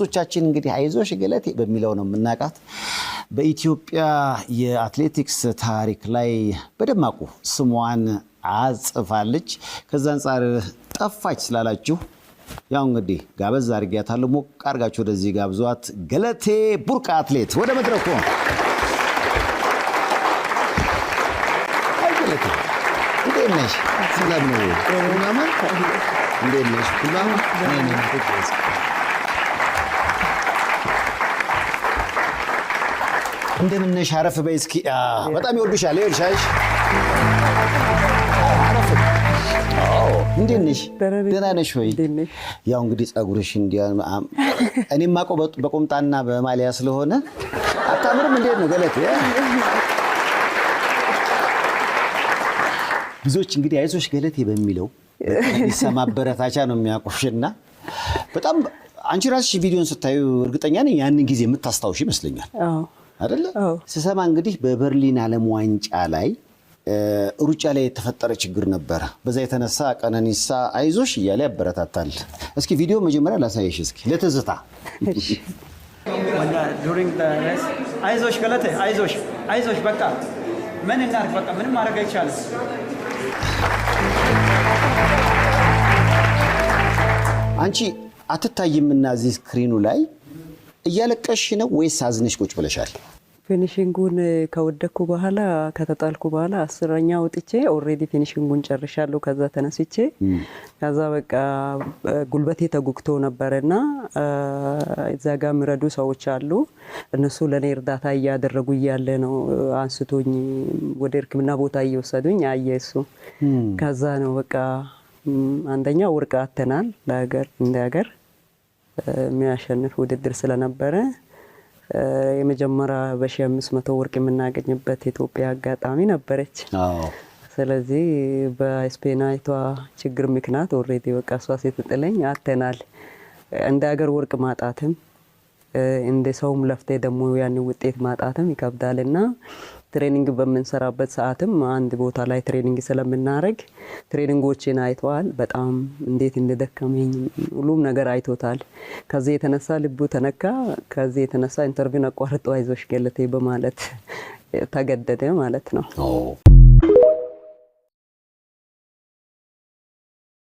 ቶቻችን እንግዲህ አይዞሽ ገለቴ በሚለው ነው የምናቃት በኢትዮጵያ የአትሌቲክስ ታሪክ ላይ በደማቁ ስሟን አጽፋለች ከዛ አንፃር ጠፋች ስላላችሁ ያው እንግዲህ ጋበዝ አርጋታለሁ ሞቅ አርጋችሁ ወደዚህ ጋብዟት ገለቴ ቡርቃ አትሌት ወደ መድረኩ ገለቴ እንዴት ነሽ ሰላም ነው እንዴት ነሽ ሁላም እንደምን ነሽ አረፍ በይ እስኪ በጣም ይወዱሻል ይልሻሽ እንዴት ነሽ ደህና ነሽ ወይ ያው እንግዲህ ጸጉርሽ እንዲያ እኔም ማቆ በቆምጣና በማሊያ ስለሆነ አታምርም እንዴት ነው ገለቴ ብዙዎች እንግዲህ አይዞሽ ገለቴ በሚለው ይሰማበረታቻ ነው የሚያቆሽና በጣም አንቺ ራስሽ ቪዲዮን ስታዩ እርግጠኛ ነኝ ያንን ጊዜ የምታስታውሽ ይመስለኛል አይደለ ስሰማ እንግዲህ በበርሊን ዓለም ዋንጫ ላይ ሩጫ ላይ የተፈጠረ ችግር ነበር በዛ የተነሳ ቀነኒሳ አይዞሽ እያለ ያበረታታል እስኪ ቪዲዮ መጀመሪያ ላሳይሽ እስኪ ለተዝታ during the race አይዞሽ ገለቴ አይዞሽ በቃ ምን እናርግ በቃ ምንም ማድረግ አይቻልም አንቺ አትታይምና እዚህ ስክሪኑ ላይ እያለቀሽ ነው ወይስ አዝነሽ ቁጭ ብለሻል ፊኒሺንጉን ከወደኩ በኋላ ከተጣልኩ በኋላ 10ኛ ወጥቼ ኦሬዲ ፊኒሺንጉን ጨርሻለሁ ከዛ ተነስቼ ከዛ በቃ ጉልበቴ ተጉክቶ ነበርና እዛ ጋር ምረዱ ሰዎች አሉ እነሱ ለኔ እርዳታ ያደረጉ ይያለ ነው አንስቶኝ ወደ ሕክምና ቦታ እየወሰዱኝ አየሱ ከዛ ነው በቃ አንደኛ ወርቅ አተናል ለሀገር እንደ ሀገር የሚያሸንፍ ውድድር ስለነበረ የመጀመሪያ በ1500 ወርቅ የምናገኝበት ኢትዮጵያ አጋጣሚ ነበረች ስለዚህ በስፔናይቷ ችግር ምክንያት ኦሬዲ በቃ ሷ ስትጥለኝ አተናል እንደ ሀገር ወርቅ ማጣትም እንደ ሰውም ለፍቴ ደግሞ ያን ውጤት ማጣትም ይከብዳልና ትሬኒንግ በመንሰራበት ሰዓትም አንድ ቦታ ላይ ትሬኒንግ ስለምናረግ ትሬኒንጎችን አይቷል በጣም እንዴት እንደደከመኝ ሁሉም ነገር አይቶታል ከዚህ የተነሳ ልቡ ተነካ ከዚህ የተነሳ ኢንተርቪው አቋርጦ አይዞሽ ገለቴ በማለት ተገደደ ማለት ነው